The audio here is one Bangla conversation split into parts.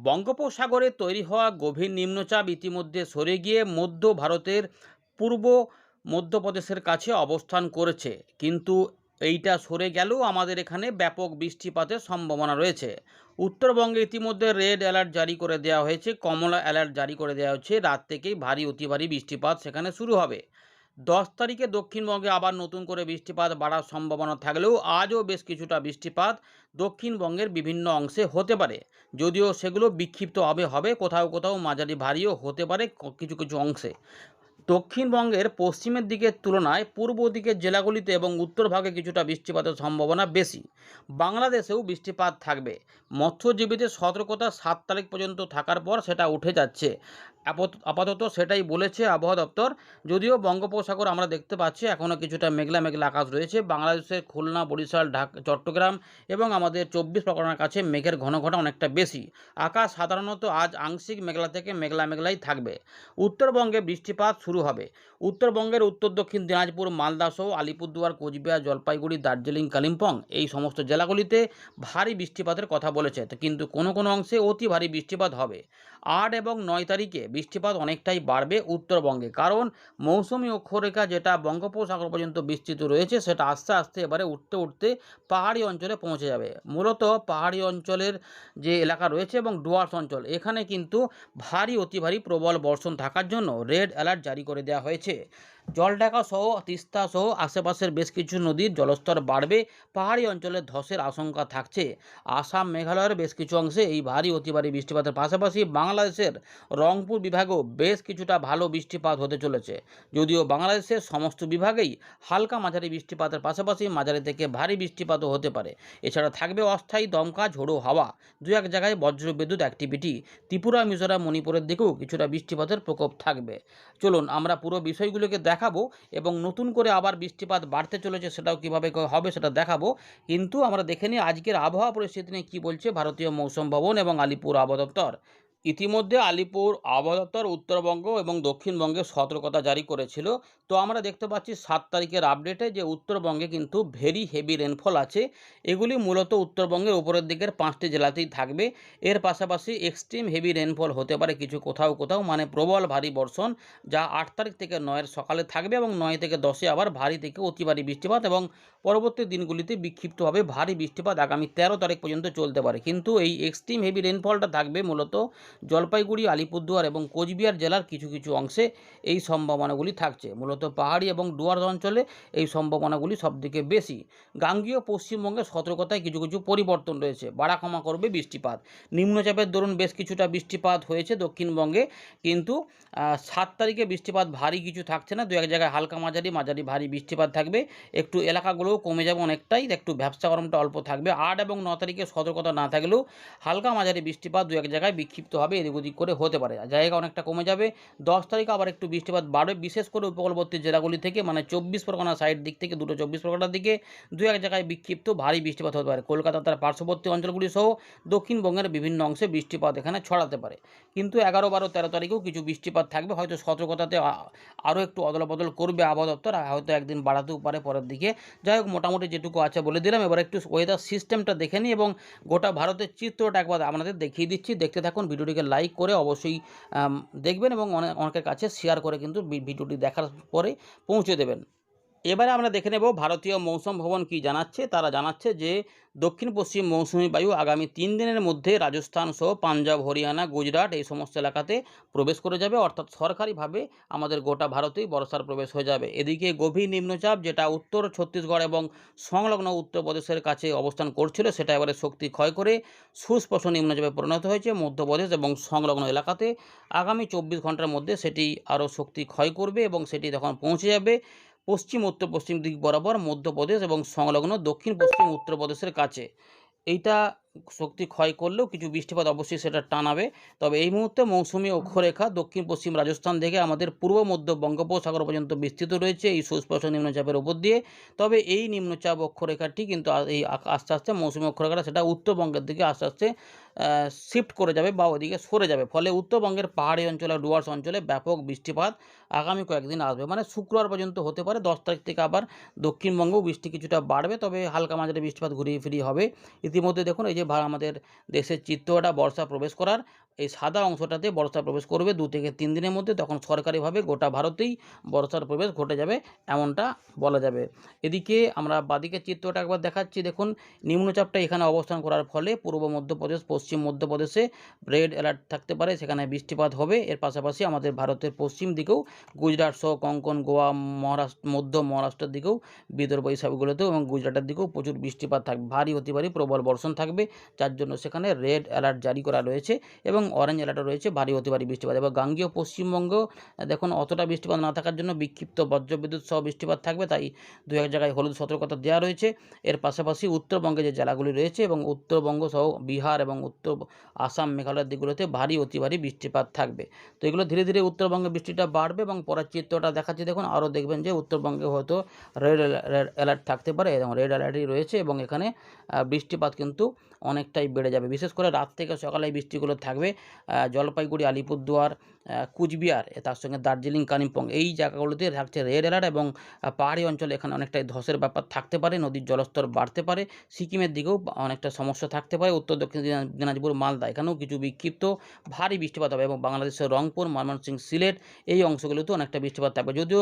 বঙ্গোপসাগরে তৈরি হওয়া গভীর নিম্নচাপ ইতিমধ্যে সরে গিয়ে মধ্য ভারতের পূর্ব মধ্যপ্রদেশের কাছে অবস্থান করেছে, কিন্তু এইটা সরে গেলেও আমাদের এখানে ব্যাপক বৃষ্টিপাতের সম্ভাবনা রয়েছে। উত্তরবঙ্গে ইতিমধ্যে রেড অ্যালার্ট জারি করে দেওয়া হয়েছে, কমলা অ্যালার্ট জারি করে দেওয়া হচ্ছে। রাত থেকেই ভারী অতি ভারী বৃষ্টিপাত সেখানে শুরু হবে। 10 তারিখে দক্ষিণবঙ্গে আবার নতুন করে বৃষ্টিপাত বাড়ার সম্ভাবনা থাকলেও আজও বেশ কিছুটা বৃষ্টিপাত দক্ষিণবঙ্গের বিভিন্ন অংশে হতে পারে, যদিও সেগুলো বিক্ষিপ্তভাবে হবে, কোথাও কোথাও মাঝারি ভারীও হতে পারে কিছু কিছু অংশে। দক্ষিণবঙ্গের পশ্চিমের দিকের তুলনায় পূর্ব দিকের জেলাগুলিতে এবং উত্তরভাগে কিছুটা বৃষ্টিপাতের সম্ভাবনা বেশি। বাংলাদেশেও বৃষ্টিপাত থাকবে। মৎস্যজীবীদের সতর্কতা 7 তারিখ পর্যন্ত থাকার পর সেটা উঠে যাচ্ছে। আপাতত সেটাই বলেছে আবহাওয়া দপ্তর। যদিও বঙ্গোপসাগর আমরা দেখতে পাচ্ছি এখনও কিছুটা মেঘলা মেঘলা আকাশ রয়েছে। বাংলাদেশের খুলনা, বরিশাল, চট্টগ্রাম এবং আমাদের 24 পরগনার কাছে মেঘের ঘন ঘটা অনেকটা বেশি। আকাশ সাধারণত আজ আংশিক মেঘলা থেকে মেঘলা মেঘলাই থাকবে। উত্তরবঙ্গে বৃষ্টিপাত শুরু হবে। উত্তরবঙ্গের উত্তর দক্ষিণ দিনাজপুর, মালদা সহ আলিপুরদুয়ার, কোচবিহার, জলপাইগুড়ি, দার্জিলিং, কালিম্পং এই সমস্ত জেলাগুলিতে ভারী বৃষ্টিপাতের কথা বলেছে, কিন্তু কোনো কোনো অংশে অতি ভারী বৃষ্টিপাত হবে। 8 এবং 9 তারিখে বৃষ্টিপাত অনেকটাই বাড়বে উত্তরবঙ্গে, কারণ মৌসুমি অক্ষরেখা যেটা বঙ্গোপসাগর পর্যন্ত বিস্তৃত রয়েছে সেটা আস্তে আস্তে এবারে উঠতে উঠতে পাহাড়ি অঞ্চলে পৌঁছে যাবে। মূলত পাহাড়ি অঞ্চলের যে এলাকা রয়েছে এবং ডুয়ার্স অঞ্চল, এখানে কিন্তু ভারী অতি ভারী প্রবল বর্ষণ থাকার জন্য রেড অ্যালার্ট জারি করে দেওয়া হয়েছে। জলঢাকা সহ, তিস্তা সহ আশেপাশের বেশ কিছু নদীর জলস্তর বাড়বে। পাহাড়ি অঞ্চলে ধসের আশঙ্কা থাকছে। আসাম, মেঘালয়ের বেশ কিছু অংশে এই ভারী অতি ভারী বৃষ্টিপাতের পাশাপাশি বাংলাদেশের রংপুর বিভাগেও বেশ কিছুটা ভালো বৃষ্টিপাত হতে চলেছে। যদিও বাংলাদেশের সমস্ত বিভাগেই হালকা মাঝারি বৃষ্টিপাতের পাশাপাশি মাঝারি থেকে ভারী বৃষ্টিপাতও হতে পারে। এছাড়া থাকবে অস্থায়ী দমকা ঝোড়ো হাওয়া, দু এক জায়গায় বজ্রবিদ্যুৎ অ্যাক্টিভিটি। ত্রিপুরা, মিজোরাম, মণিপুরের দিকেও কিছুটা বৃষ্টিপাতের প্রকোপ থাকবে। চলুন আমরা পুরো বিষয়গুলোকে দেখাবো এবং নতুন করে আবার বৃষ্টিপাত বাড়তে চলেছে সেটাও কীভাবে হবে সেটা দেখাবো। কিন্তু আমরা দেখে নিই আজকের আবহাওয়া পরিস্থিতি নিয়ে কী বলছে ভারতীয় মৌসুম ভবন এবং আলিপুর আবহাওয়া দপ্তর। ইতিমধ্যে আলিপুর আবহাওয়া দপ্তর উত্তরবঙ্গ এবং দক্ষিণবঙ্গে সতর্কতা জারি করেছিল। তো আমরা দেখতে পাচ্ছি 7 তারিখের আপডেটে যে উত্তরবঙ্গে কিন্তু ভেরি হেভি রেনফল আছে। এগুলি মূলত উত্তরবঙ্গের উপরের দিকের 5টি জেলাতেই থাকবে। এর পাশাপাশি এক্সট্রিম হেভি রেনফল হতে পারে কিছু কোথাও কোথাও, মানে প্রবল ভারী বর্ষণ, যা 8 তারিখ থেকে 9-এর সকালে থাকবে এবং 9 থেকে 10-এ আবার ভারী থেকে অতি ভারী বৃষ্টিপাত এবং পরবর্তী দিনগুলিতে বিক্ষিপ্তভাবে ভারী বৃষ্টিপাত আগামী 13 তারিখ পর্যন্ত চলতে পারে। কিন্তু এই এক্সট্রিম হেভি রেনফলটা থাকবে মূলত জলপাইগুড়ি, আলিপুরদুয়ার এবং কোচবিহার জেলার কিছু কিছু অংশে এই সম্ভাবনাগুলি থাকছে। মূলত পাহাড়ি এবং ডুয়ার্স অঞ্চলে এই সম্ভাবনাগুলি সবথেকে বেশি। গাঙ্গেয় পশ্চিমবঙ্গের সতর্কতায় কিছু কিছু পরিবর্তন রয়েছে, বাড়া কমা করবে বৃষ্টিপাত। নিম্নচাপের দরুন বেশ কিছুটা বৃষ্টিপাত হয়েছে দক্ষিণবঙ্গে, কিন্তু 7 তারিখে বৃষ্টিপাত ভারী কিছু থাকছে না। দু এক জায়গায় হালকা মাঝারি মাঝারি ভারী বৃষ্টিপাত থাকবে। একটু এলাকাগুলোও কমে যাবে অনেকটাই, একটু ভ্যাপসা গরমটা অল্প থাকবে। 8 এবং 9 তারিখে সতর্কতা না থাকলেও হালকা মাঝারি বৃষ্টিপাত দু এক জায়গায় বিক্ষিপ্ত হবে, এদিক ওদিক করে হতে পারে, জায়গা অনেকটা কমে যাবে। 10 তারিখে আবার একটু বৃষ্টিপাত বাড়বে, বিশেষ করে উপকূলবর্তী জেলাগুলি থেকে, মানে 24 পরগনা সাইড দিক থেকে, দুটো 24 পরগনার দিকে দু এক জায়গায় বিক্ষিপ্ত ভারী বৃষ্টিপাত হতে পারে। কলকাতা তার পার্শ্ববর্তী অঞ্চলগুলি সহ দক্ষিণবঙ্গের বিভিন্ন অংশে বৃষ্টিপাত এখানে ছড়াতে পারে। কিন্তু 11, 12, 13 তারিখেও কিছু বৃষ্টিপাত থাকবে। হয়তো সতর্কতাতে আরও একটু অদলবদল করবে আবহাওয়া দপ্তর, হয়তো একদিন বাড়াতেও পারে পরের দিকে। যাই হোক, মোটামুটি যেটুকু আছে বলে দিলাম। এবার একটু ওয়েদার সিস্টেমটা দেখে নিই এবং গোটা ভারতের চিত্রটা একবার আপনাদের দেখিয়ে দিচ্ছি। দেখতে থাকুন, ভিডিওটিকে লাইক করে অবশ্যই দেখবেন এবং অনেকের কাছে শেয়ার করে কিন্তু ভিডিওটি দেখার পরে পৌঁছে দেবেন। এবারে আমরা দেখে নেব ভারতীয় মৌসুম ভবন কি জানাচ্ছে। তারা জানাচ্ছে যে দক্ষিণ পশ্চিম মৌসুমি বায়ু আগামী 3 দিনের মধ্যে রাজস্থান সহ পাঞ্জাব, হরিয়ানা, গুজরাট এই সমস্ত এলাকাতে প্রবেশ করে যাবে, অর্থাৎ সরকারিভাবে আমাদের গোটা ভারতেই বর্ষার প্রবেশ হয়ে যাবে। এদিকে গভীর নিম্নচাপ যেটা উত্তর ছত্তিশগড় এবং সংলগ্ন উত্তরপ্রদেশের কাছে অবস্থান করছিল, সেটা এবারে শক্তি ক্ষয় করে সুস্পষ্ট নিম্নচাপে পরিণত হয়েছে মধ্যপ্রদেশ এবং সংলগ্ন এলাকাতে। আগামী 24 ঘন্টার মধ্যে সেটি আরও শক্তি ক্ষয় করবে এবং সেটি তখন পৌঁছে যাবে পশ্চিম উত্তর পশ্চিম দিক বরাবর মধ্যপ্রদেশ এবং সংলগ্ন দক্ষিণ পশ্চিম উত্তরপ্রদেশের কাছে। এইটা শক্তি ক্ষয় করলেও কিছু বৃষ্টিপাত অবশ্যই সেটা টানাবে। তবে এই মুহূর্তে মৌসুমি অক্ষরেখা দক্ষিণ পশ্চিম রাজস্থান থেকে আমাদের পূর্ব মধ্য বঙ্গোপসাগর পর্যন্ত বিস্তৃত রয়েছে এই সুস্পষ্ট নিম্নচাপের উপর দিয়ে। তবে এই নিম্নচাপ অক্ষরেখাটি কিন্তু এই আস্তে আস্তে মৌসুমি অক্ষরেখাটা সেটা উত্তরবঙ্গের দিকে আস্তে আস্তে শিফট করে যাবে বা ওদিকে সরে যাবে। ফলে উত্তরবঙ্গের পাহাড়ি অঞ্চলে, ডুয়ার্স অঞ্চলে ব্যাপক বৃষ্টিপাত আগামী কয়েকদিন আসবে, মানে শুক্রবার পর্যন্ত হতে পারে। 10 তারিখ থেকে আবার দক্ষিণবঙ্গেও বৃষ্টি কিছুটা বাড়বে, তবে হালকা মাঝারি বৃষ্টিপাত ঘুরিয়ে ফিরিয়ে হবে। ইতিমধ্যে দেখুন এই যে আমাদের দেশের চিত্তটা বর্ষা প্রবেশ করার, এই সাদা অংশটাতে বর্ষা প্রবেশ করবে 2 থেকে 3 দিনের মধ্যে, তখন সরকারিভাবে গোটা ভারতেই বর্ষার প্রবেশ ঘটে যাবে এমনটা বলা যাবে। এদিকে আমরা বাদিকের চিত্রটা একবার দেখাচ্ছি। দেখুন, নিম্নচাপটা এখানে অবস্থান করার ফলে পূর্ব মধ্যপ্রদেশ, পশ্চিম মধ্যপ্রদেশে রেড অ্যালার্ট থাকতে পারে, সেখানে বৃষ্টিপাত হবে। এর পাশাপাশি আমাদের ভারতের পশ্চিম দিকেও গুজরাট সহ কোঙ্কণ, গোয়া, মধ্য মহারাষ্ট্রের দিকেও, বিদর্ভ এই সবগুলোতেও এবং গুজরাটের দিকেও প্রচুর বৃষ্টিপাত থাকবে, ভারী অতি ভারী প্রবল বর্ষণ থাকবে, যার জন্য সেখানে রেড অ্যালার্ট জারি করা রয়েছে এবং অরেঞ্জ অ্যালার্টও রয়েছে ভারী অতি ভারী বৃষ্টিপাত। এবার গাঙ্গেয় পশ্চিমবঙ্গ দেখুন অতটা বৃষ্টিপাত না থাকার জন্য বিক্ষিপ্ত বজ্রবিদ্যুৎ সহ বৃষ্টিপাত থাকবে, তাই দু এক জায়গায় হলুদ সতর্কতা দেওয়া রয়েছে। এর পাশাপাশি উত্তরবঙ্গে যে জেলাগুলি রয়েছে এবং উত্তরবঙ্গ সহ বিহার এবং উত্তর আসাম, মেঘালয়ের দিকগুলোতে ভারী অতি ভারী বৃষ্টিপাত থাকবে। তো এগুলো ধীরে ধীরে উত্তরবঙ্গে বৃষ্টিটা বাড়বে এবং পরের চিত্রটা দেখাচ্ছি। দেখুন, আরও দেখবেন যে উত্তরবঙ্গে হয়তো রেড অ্যালার্ট থাকতে পারে এবং রেড অ্যালার্টই রয়েছে এবং এখানে বৃষ্টিপাত কিন্তু অনেকটাই বেড়ে যাবে। বিশেষ করে রাত থেকে সকালে এই বৃষ্টিগুলো থাকবে। জলপাইগুড়ি, আলিপুরদুয়ার, কুচবিহার, তার সঙ্গে দার্জিলিং, কালিম্পং এই জায়গাগুলোতে থাকছে রেড অ্যালার্ট এবং পাহাড়ি অঞ্চলে এখানে অনেকটাই ধসের ব্যাপার থাকতে পারে, নদীর জলস্তর বাড়তে পারে। সিকিমের দিকেও অনেকটা সমস্যা থাকতে পারে, উত্তর দক্ষিণ দিনাজপুর, মালদা এখানেও কিছু বিক্ষিপ্ত ভারী বৃষ্টিপাত হবে এবং বাংলাদেশের রংপুর, ময়মনসিংহ, সিলেট এই অংশগুলোতেও অনেকটা বৃষ্টিপাত থাকবে। যদিও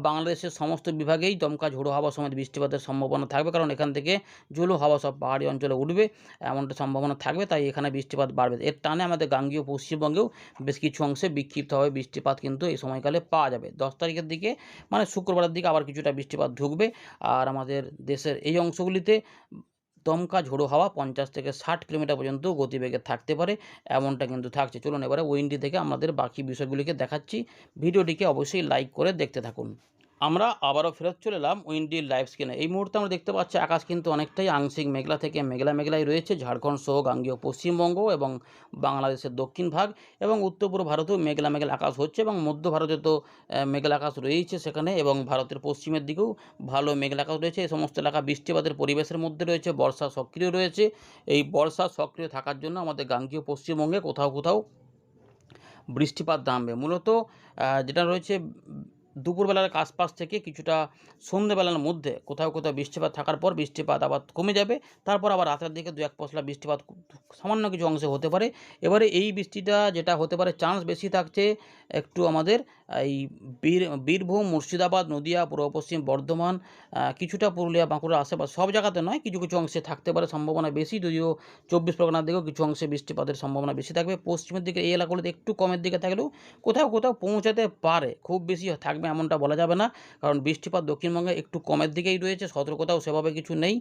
বাংলাদেশের সমস্ত বিভাগেই দমকা ঝোড়ো হাওয়া সমেত বৃষ্টিপাতের সম্ভাবনা থাকবে, কারণ এখান থেকে ঝোড়ো হাওয়া সব পাহাড়ি অঞ্চলে উঠবে, এমনটা সম্ভাবনা থাকবে, তাই এখানে বৃষ্টিপাত বাড়বে। এর টানে আমাদের গাঙ্গেয় পশ্চিমবঙ্গেও বেশ কিছু অংশে বিক্ষিপ্তভাবে বৃষ্টিপাত কিন্তু এই সময়কালে পাওয়া যাবে। 10 তারিখের দিকে মানে শুক্রবারের দিকে আবার কিছুটা বৃষ্টিপাত ঢুকবে, আর আমাদের দেশের এই অংশগুলিতে দমকা ঝোড়ো হাওয়া 50 থেকে 60 কিলোমিটার পর্যন্ত গতিবেগে থাকতে পারে, এমনটা কিন্তু থাকছে। চলুন এবারে উইন্ডি থেকে আমাদের বাকি বিষয়গুলিকে দেখাচ্ছি। ভিডিওটিকে অবশ্যই লাইক করে দেখতে থাকুন। আমরা আবারও ফেরত চলে এলাম উইন্ডির লাইভ স্ক্রিনে। এই মুহূর্তে আমরা দেখতে পাচ্ছি আকাশ কিন্তু অনেকটাই আংশিক মেঘলা থেকে মেঘলাই রয়েছে। ঝাড়খণ্ড সহ গাঙ্গেয় পশ্চিমবঙ্গ এবং বাংলাদেশের দক্ষিণ ভাগ এবং উত্তর পূর্ব ভারতেও মেঘলা আকাশ হচ্ছে এবং মধ্য ভারতে তো মেঘলা আকাশ রয়েছে সেখানে, এবং ভারতের পশ্চিমের দিকেও ভালো মেঘলা আকাশ রয়েছে। এই সমস্ত এলাকা বৃষ্টিপাতের পরিবেশের মধ্যে রয়েছে, বর্ষা সক্রিয় রয়েছে। এই বর্ষা সক্রিয় থাকার জন্য আমাদের গাঙ্গেয় পশ্চিমবঙ্গে কোথাও কোথাও বৃষ্টিপাত নামবে। মূলত যেটা রয়েছে দুপুরবেলার আশপাশ থেকে কিছুটা সন্ধ্যেবেলার মধ্যে কোথাও কোথাও বৃষ্টিপাত থাকার পর বৃষ্টিপাত আবার কমে যাবে, তারপর আবার রাতের দিকে 2-1 পশলা বৃষ্টিপাত সামান্য কিছু অংশে হতে পারে। এবারে এই বৃষ্টিটা যেটা হতে পারে চান্স বেশি থাকছে একটু আমাদের এই বীরভূম, মুর্শিদাবাদ, নদিয়া, পূর্ব পশ্চিম বর্ধমান, কিছুটা পুরুলিয়া, বাঁকুড়া আশেপাশে, সব জায়গাতে নয়, কিছু কিছু অংশে থাকতে পারে সম্ভাবনা বেশি। যদিও 24 পরগনার দিকেও কিছু অংশে বৃষ্টিপাতের সম্ভাবনা বেশি থাকবে। পশ্চিমের দিকে এই এলাকাগুলোতে একটু কমের দিকে থাকলেও কোথাও কোথাও পৌঁছাতে পারে, খুব বেশি থাকবে এমনটা বলা যাবে না, কারণ বৃষ্টিপাত দক্ষিণবঙ্গে একটু কমের দিকেই রয়েছে, সতর্কতাও সেভাবে কিছু নেই।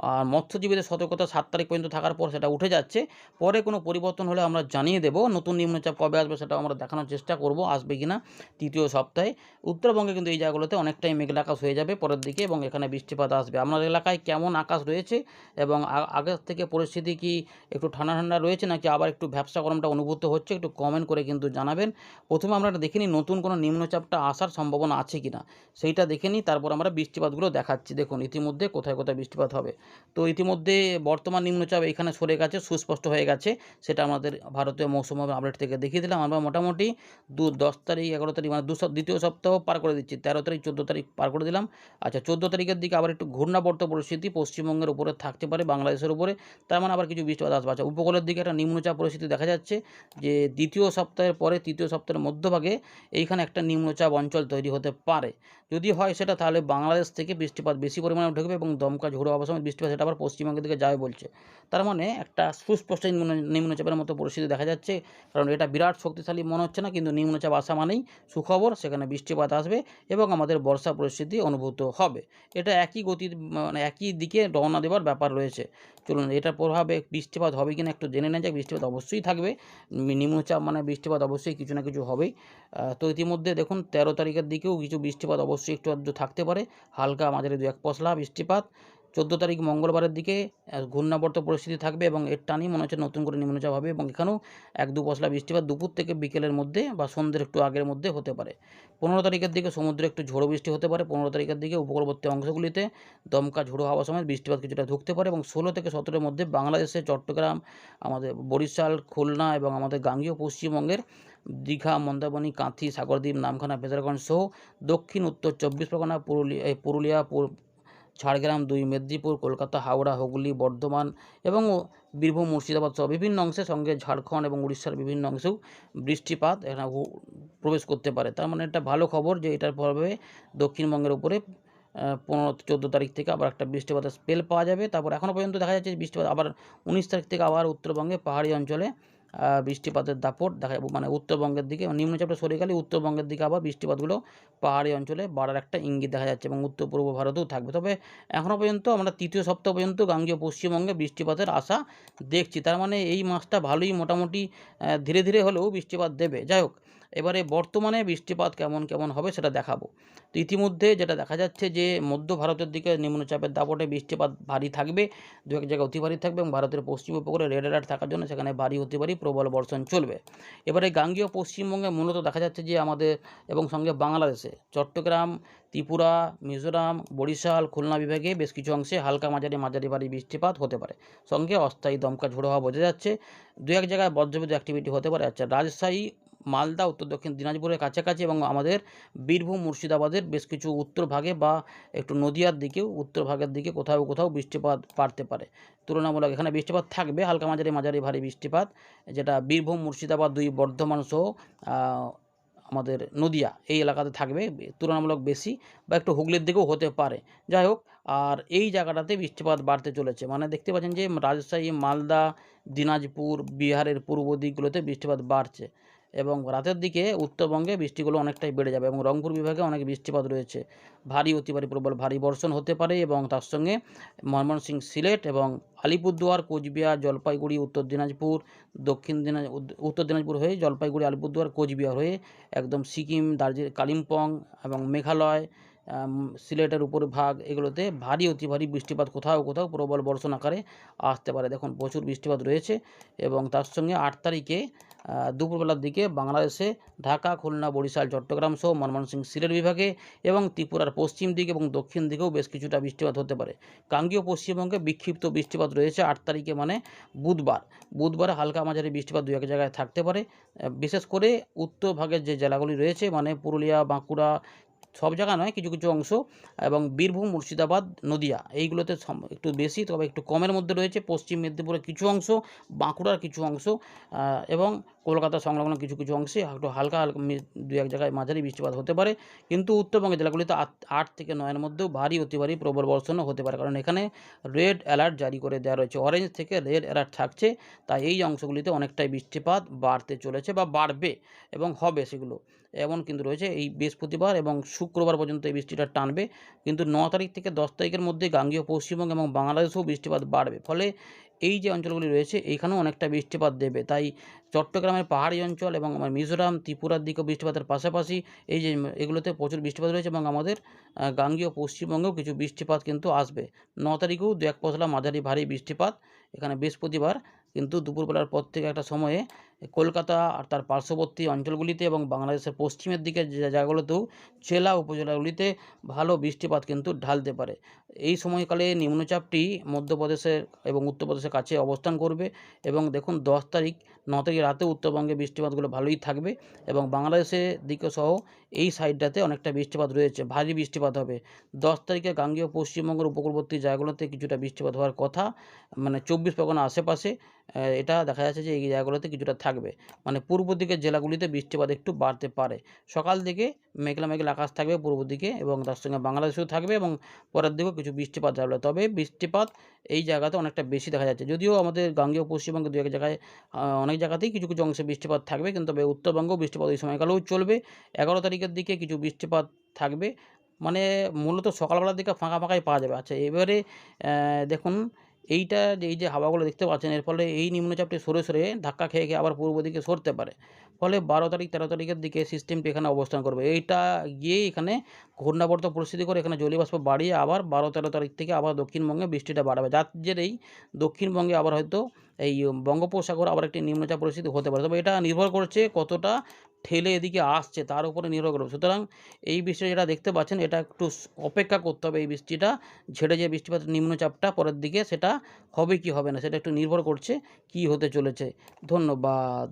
আর মৎস্যজীবীদের সতর্কতা 7 তারিখ পর্যন্ত থাকার পর সেটা উঠে যাচ্ছে। পরে কোনো পরিবর্তন হলে আমরা জানিয়ে দেবো। নতুন নিম্নচাপ কবে আসবে সেটাও আমরা দেখানোর চেষ্টা করব, আসবে কি না 3য় সপ্তাহে। উত্তরবঙ্গে কিন্তু এই জায়গাগুলোতে অনেকটাই মেঘলা আকাশ হয়ে যাবে পরের দিকে এবং এখানে বৃষ্টিপাত আসবে। আপনার এলাকায় কেমন আকাশ রয়েছে এবং আগের থেকে পরিস্থিতি কি একটু ঠান্ডা ঠান্ডা রয়েছে নাকি আবার একটু ভ্যাপসা গরমটা অনুভূত হচ্ছে, একটু কমেন্ট করে কিন্তু জানাবেন। প্রথমে আমরা দেখে নিই নতুন কোনো নিম্নচাপটা আসার সম্ভাবনা আছে কিনা, সেইটা দেখে নিই, তারপর আমরা বৃষ্টিপাতগুলো দেখাচ্ছি। দেখুন ইতিমধ্যে কোথায় কোথায় বৃষ্টিপাত হবে। তো ইতিমধ্যে বর্তমান নিম্নচাপ এখানে সরে গেছে, সুস্পষ্ট হয়ে গেছে, সেটা আমাদের ভারতীয় মৌসুম আপডেট থেকে দেখিয়ে দিলাম। আমরা মোটামুটি 10 তারিখ, 11 তারিখ মানে দ্বিতীয় সপ্তাহ পার করে দিচ্ছি, 13 তারিখ, 14 তারিখ পার করে দিলাম। আচ্ছা, 14 তারিখের দিকে আবার একটু ঘূর্ণাবর্ত পরিস্থিতি পশ্চিমবঙ্গের উপরে থাকতে পারে, বাংলাদেশের উপরে, তার মানে আবার কিছু বৃষ্টিপাত আসবে। আচ্ছা, উপকূলের দিকে একটা নিম্নচাপ পরিস্থিতি দেখা যাচ্ছে যে দ্বিতীয় সপ্তাহের পরে তৃতীয় সপ্তাহের মধ্যভাগে এইখানে একটা নিম্নচাপ অঞ্চল তৈরি হতে পারে। যদি হয় সেটা, তাহলে বাংলাদেশ থেকে বৃষ্টিপাত বেশি পরিমাণে ঢুকবে এবং দমকা ঝোড়ো হাওয়ার সময় বৃষ্টিপাত সেটা আবার পশ্চিমবঙ্গের দিকে যাবে বলছে। তার মানে একটা সুস্পষ্ট নিম্নচাপের মতো পরিস্থিতি দেখা যাচ্ছে, কারণ এটা বিরাট শক্তিশালী মনে হচ্ছে না, কিন্তু নিম্নচাপ আসা মানেই সুখবর, সেখানে বৃষ্টিপাত আসবে এবং আমাদের বর্ষা পরিস্থিতি অনুভূত হবে। এটা একই গতির মানে একই দিকে রওনা দেওয়ার ব্যাপার রয়েছে। চলুন এটার প্রভাবে বৃষ্টিপাত হবে কিনা একটু জেনে নেওয়া যাক। বৃষ্টিপাত অবশ্যই থাকবে, নিম্নচাপ মানে বৃষ্টিপাত অবশ্যই কিছু না কিছু হবেই। তো ইতিমধ্যে দেখুন 13 তারিখের দিকেও কিছু বৃষ্টিপাত অবশ্যই একটু আধটু থাকতে পারে, হালকা মাঝারি 2-1 পশলা বৃষ্টিপাত। 14 তারিখ মঙ্গলবারের দিকে ঘূর্ণাবর্ত পরিস্থিতি থাকবে এবং এর টানেই মনে হচ্ছে নতুন করে নিম্নচাপ হবে এবং এখানেও 1-2 পশলা বৃষ্টিপাত দুপুর থেকে বিকেলের মধ্যে বা সন্ধ্যের একটু আগের মধ্যে হতে পারে। 15 তারিখের দিকে সমুদ্রে একটু ঝোড়ো বৃষ্টি হতে পারে। 15 তারিখের দিকে উপকূলবর্তী অংশগুলিতে দমকা ঝোড়ো হাওয়া সময় বৃষ্টিপাত কিছুটা ঢুকতে পারে এবং 16 থেকে 17-এর মধ্যে বাংলাদেশের চট্টগ্রাম, আমাদের বরিশাল, খুলনা এবং আমাদের গাঙ্গেয় পশ্চিমবঙ্গের দীঘা, মন্দারমণি, কাঁথি, সাগরদ্বীপ, নামখানা, ভেদারগঞ্জ সহ দক্ষিণ উত্তর 24 পরগনা, পুরুলিয়া, ঝাড়গ্রাম 2, মেদিনীপুর, কলকাতা, হাওড়া, হুগলি, বর্ধমান এবং বীরভূম, মুর্শিদাবাদ সহ বিভিন্ন অংশে, সঙ্গে ঝাড়খণ্ড এবং উড়িষ্যার বিভিন্ন অংশেও বৃষ্টিপাত এখানে প্রবেশ করতে পারে। তার মানে একটা ভালো খবর যে এটার প্রভাবে দক্ষিণবঙ্গের উপরে 15-14 তারিখ থেকে আবার একটা বৃষ্টিপাতের স্পেল পাওয়া যাবে। তারপর এখনও পর্যন্ত দেখা যাচ্ছে যে বৃষ্টিপাত আবার 19 তারিখ থেকে আবার উত্তরবঙ্গে পাহাড়ি অঞ্চলে বৃষ্টিপাতের দাপট দেখা যাবে, মানে উত্তরবঙ্গের দিকে নিম্নচাপটা সরে গেলে উত্তরবঙ্গের দিকে আবার বৃষ্টিপাতগুলো পাহাড়ি অঞ্চলে বাড়ার একটা ইঙ্গিত দেখা যাচ্ছে এবং উত্তর পূর্ব ভারতেও থাকবে। তবে এখনও পর্যন্ত আমরা তৃতীয় সপ্তাহ পর্যন্ত গাঙ্গেয় পশ্চিমবঙ্গে বৃষ্টিপাতের আশা দেখছি। তার মানে এই মাসটা ভালোই মোটামুটি ধীরে ধীরে হলেও বৃষ্টিপাত দেবে। যাই হোক, এবারে বর্তমানে বৃষ্টিপাত কেমন হবে সেটা দেখাবো। তো ইতিমধ্যে যেটা দেখা যাচ্ছে যে মধ্য ভারতের দিকে নিম্নচাপের দাপটে বৃষ্টিপাত ভারী থাকবে, দু এক জায়গায় অতি ভারী থাকবে এবং ভারতের পশ্চিম উপকূলে রেড অ্যালার্ট থাকার জন্য সেখানে ভারী অতি ভারী প্রবল বর্ষণ চলবে। এবারে গাঙ্গেয় পশ্চিমবঙ্গে মূলত দেখা যাচ্ছে যে আমাদের এবং সঙ্গে বাংলাদেশে চট্টগ্রাম, ত্রিপুরা, মিজোরাম, বরিশাল, খুলনা বিভাগে বেশ কিছু অংশে হালকা মাঝারি ভারী বৃষ্টিপাত হতে পারে, সঙ্গে অস্থায়ী দমকা ঝোড়ো হওয়া বোঝা যাচ্ছে। দু এক জায়গায় বজ্রবিদ্যুৎ অ্যাক্টিভিটি হতে পারে। আচ্ছা, রাজশাহী, মালদা, উত্তর দক্ষিণ দিনাজপুরের কাছাকাছি এবং আমাদের বীরভূম, মুর্শিদাবাদের বেশ কিছু উত্তর ভাগে বা একটু নদিয়ার দিকেও উত্তর ভাগের দিকে কোথাও বৃষ্টিপাত বাড়তে পারে। তুলনামূলক এখানে বৃষ্টিপাত থাকবে, হালকা মাঝারি ভারী বৃষ্টিপাত, যেটা বীরভূম, মুর্শিদাবাদ, 2 বর্ধমান সহ আমাদের নদিয়া এই এলাকাতে থাকবে তুলনামূলক বেশি, বা একটু হুগলির দিকেও হতে পারে। যাই হোক, আর এই জায়গাটাতে বৃষ্টিপাত বাড়তে চলেছে, মানে দেখতে পাচ্ছেন যে রাজশাহী, মালদা, দিনাজপুর, বিহারের পূর্ব দিকগুলোতে বৃষ্টিপাত বাড়ছে এবং রাতের দিকে উত্তরবঙ্গে বৃষ্টিগুলো অনেকটাই বেড়ে যাবে এবং রংপুর বিভাগে অনেক বৃষ্টিপাত রয়েছে। ভারী অতি ভারী প্রবল ভারী বর্ষণ হতে পারে এবং তার সঙ্গে ময়মনসিংহ, সিলেট এবং আলিপুরদুয়ার, কোচবিহার, জলপাইগুড়ি, উত্তর দিনাজপুর হয়ে জলপাইগুড়ি, আলিপুরদুয়ার, কোচবিহার হয়ে একদম সিকিম, দার্জিলিং, কালিম্পং এবং মেঘালয়, সিলেটের উপর ভাগ, এগুলোতে ভারী অতি ভারী বৃষ্টিপাত কোথাও প্রবল বর্ষণ আকারে আসতে পারে। দেখুন প্রচুর বৃষ্টিপাত রয়েছে এবং তার সঙ্গে 8 তারিখে দুপুরবেলার দিকে বাংলাদেশে ঢাকা, খুলনা, বরিশাল, চট্টগ্রাম সহ ময়মনসিংহ, সিলেট বিভাগে এবং ত্রিপুরার পশ্চিম দিকে এবং দক্ষিণ দিকেও বেশ কিছুটা বৃষ্টিপাত হতে পারে। গাঙ্গেয় পশ্চিমবঙ্গে বিক্ষিপ্ত বৃষ্টিপাত রয়েছে 8 তারিখে, মানে বুধবার হালকা মাঝারি বৃষ্টিপাত দু এক জায়গায় থাকতে পারে। বিশেষ করে উত্তর ভাগের যে জেলাগুলি রয়েছে, মানে পুরুলিয়া, বাঁকুড়া, সব জায়গা নয়, কিছু অংশ, এবং বীরভূম, মুর্শিদাবাদ, নদিয়া এইগুলোতে একটু বেশি, তবে একটু কমের মধ্যে রয়েছে। পশ্চিম মেদিনীপুরের কিছু অংশ, বাঁকুড়ার কিছু অংশ এবং কলকাতা সংলগ্ন কিছু অংশে একটু হালকা দু এক জায়গায় মাঝারি বৃষ্টিপাত হতে পারে। কিন্তু উত্তরবঙ্গের জেলাগুলিতে 8 থেকে 9-এর মধ্যেও ভারী অতি ভারী প্রবল বর্ষণও হতে পারে, কারণ এখানে রেড অ্যালার্ট জারি করে দেওয়া রয়েছে, অরেঞ্জ থেকে রেড অ্যালার্ট থাকছে। তাই এই অংশগুলিতে অনেকটাই বৃষ্টিপাত বাড়তে চলেছে বা বাড়বে এবং হবে সেগুলো এমন কিন্তু রয়েছে। এই বৃহস্পতিবার এবং শুক্রবার পর্যন্ত এই বৃষ্টিটা টানবে, কিন্তু 9 তারিখ থেকে 10 তারিখের মধ্যে গাঙ্গেয় পশ্চিমবঙ্গ এবং বাংলাদেশেও বৃষ্টিপাত বাড়বে। ফলে এই যে অঞ্চলগুলি রয়েছে এইখানেও অনেকটা বৃষ্টিপাত দেবে। তাই চট্টগ্রামের পাহাড়ি অঞ্চল এবং মিজোরাম, ত্রিপুরার দিকেও বৃষ্টিপাতের পাশাপাশি এই যে এগুলোতে প্রচুর বৃষ্টিপাত রয়েছে এবং আমাদের গাঙ্গেয় পশ্চিমবঙ্গেও কিছু বৃষ্টিপাত কিন্তু আসবে। 9 তারিখেও 2-1 পশলা মাঝারি ভারী বৃষ্টিপাত এখানে বৃহস্পতিবার, কিন্তু দুপুরবেলার পর থেকে একটা সময়ে কলকাতা আর তার পার্শ্ববর্তী অঞ্চলগুলিতে এবং বাংলাদেশের পশ্চিমের দিকে যে জায়গাগুলোতেও জেলা উপজেলাগুলিতে ভালো বৃষ্টিপাত কিন্তু ঢালতে পারে। এই সময়কালে নিম্নচাপটি মধ্যপ্রদেশের এবং উত্তরপ্রদেশের কাছে অবস্থান করবে এবং দেখুন 9 তারিখ রাতে উত্তরবঙ্গে বৃষ্টিপাতগুলো ভালোই থাকবে এবং বাংলাদেশের দিকে সহ এই সাইডটাতে অনেকটা বৃষ্টিপাত রয়েছে, ভারী বৃষ্টিপাত হবে। 10 তারিখে গাঙ্গেয় পশ্চিমবঙ্গের উপকূলবর্তী জায়গাগুলোতে কিছুটা বৃষ্টিপাত হওয়ার কথা, মানে 24 পরগনা আশেপাশে এটা দেখা যাচ্ছে যে এই জায়গাগুলোতে কিছুটা থাকবে, মানে পূর্ব দিকের জেলাগুলিতে বৃষ্টিপাত একটু বাড়তে পারে। সকাল দিকে মেঘলা আকাশ থাকবে পূর্ব দিকে এবং তার সঙ্গে বাংলাদেশেও থাকবে এবং পরের দিকেও কিছু বৃষ্টিপাত থাকবে। তবে বৃষ্টিপাত এই জায়গাতে অনেকটা বেশি দেখা যাচ্ছে, যদিও আমাদের গাঙ্গেয় পশ্চিমবঙ্গে দু এক জায়গায় অনেক জায়গাতেই কিছু অংশে বৃষ্টিপাত থাকবে, কিন্তু তবে উত্তরবঙ্গেও বৃষ্টিপাত ওই সময়কালেও চলবে। 11 তারিখের দিকে কিছু বৃষ্টিপাত থাকবে, মানে মূলত সকালবেলার দিকে ফাঁকাই পাওয়া যাবে। আচ্ছা, এবারে দেখুন এই যে হাওয়াগুলো দেখতে পাচ্ছেন, এর ফলে এই নিম্নচাপটি সরে ধাক্কা খেয়ে আবার পূর্ব দিকে সরতে পারে। ফলে 12 তারিখ 13 তারিখের দিকে সিস্টেমটি এখানে অবস্থান করবে। এইটা গিয়ে এখানে ঘূর্ণাবর্ত পরিস্থিতি করে এখানে জলীয়বাষ্প বাড়িয়ে আবার 12-13 তারিখ থেকে আবার দক্ষিণবঙ্গে বৃষ্টিটা বাড়াবে, যার জেরেই দক্ষিণবঙ্গে আবার হয়তো এই বঙ্গোপসাগর আবার একটি নিম্নচাপ পরিস্থিতি হতে পারে। তবে এটা নির্ভর করছে কতটা ঠেলে এদিকে আসছে তার উপরে নির্ভর করবে। সুতরাং এই বৃষ্টিটা যেটা দেখতে পাচ্ছেন, এটা একটু অপেক্ষা করতে হবে। এই বৃষ্টিটা ঝেড়ে যে বৃষ্টিপাত নিম্নচাপটা পরের দিকে, সেটা হবে কি হবে না সেটা একটু নির্ভর করছে কি হতে চলেছে। ধন্যবাদ।